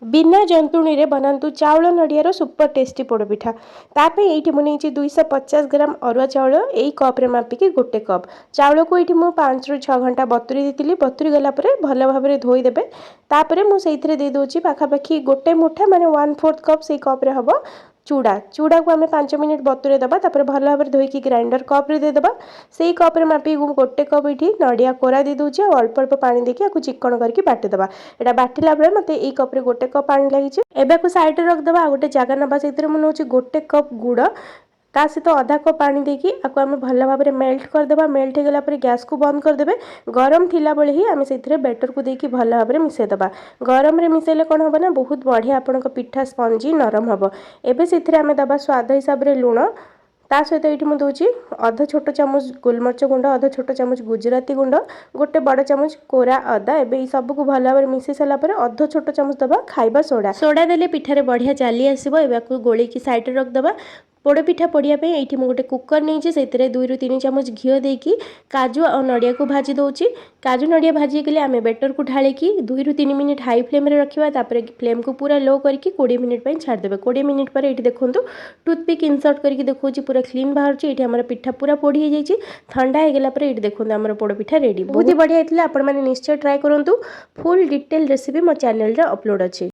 बिना जंतुणी रे बनातु चाउल नड़ियार super tasty पोड़पिठा। ताप ये मुझे 250 ग्राम अरुआ चाउल यही कप्रे मापिकी गोटे कप चाउल को ये 5 ରୁ 6 घंटा बतुरी देती। बतुरी गला भल भाव में धोईदेवे। तापर मुझे दे दूची पाखापाखि गोटे मुठा माने 1/4 कप से कप्रे हम चूड़ा चूड़ा को आम 5 मिनिट बतुरे दबा। तापर भल भाव में धोईकी ग्राइंडर कप्रे देदेबा। से कप्रे मापी गोटे कप ये नड़िया कोरा दे दूची अल्प अल्प पानी देकी चिकन करके बाटिदेबा। एटा बाटिला बेले मते ये कप्रे गोटे कप पानी लगी। एबे साइड रखदेबा। गोटे जगह ना से मुझे गोटे कप गुड़ ता सहित आधा कप पानी देकी आम भल भाव में मेल्ट करदेबा। मेल्ट होगला गैस को बंद करदेबे। गरम थिला बेले ही आम से बेटर को देकी भल भाव में मिसेदेबा। गरम रे मिसेले कौन हम ना बहुत बढ़िया आपण पिठा स्पंजी नरम हम। एबे से आम दबा स्वाद हिसाब से लुण ता सहित ये मुझे दूसरी अध छोट चामच गोलमरच गुंड अध छोट चामच गुजराती गुंड गोटे बड़ चामच कोरा अदा एबे सब को भल भाव में मिसई सारा अध छोट चामच दबा खाइबा सोडा सोडा देले पिठारे बढ़िया चली आसो। एवं गोल की साइड रखदेबा। पोड़पिठा पड़ियापी ये मुझे कुकर नहीं से 2 ରୁ 3 चामच घी देकी काजू और नड़िया को भाजी दूची। काजू नड़िया भाजी गले आम बेटर को ढालिकी 2 ରୁ 3 मिनिट हाई फ्लेम रखा। तापर फ्लेम को पूरा लो करके 20 मिनिट छाड़देवे। 20 मिनिट पर ये देखो टूथपिक इनसर्ट करके देखो पूरा क्लीन बाहर। ये आम पिठा पूरा पोड़ी जाइए। ठंडा होगला ये देखो आम पोड़पिठा रेडी बहुत ही बढ़िया होता। आपने निश्चय ट्राए करूँ। फुल डिटेल रेसिपी मो चैनल रे अपलोड अच्छी।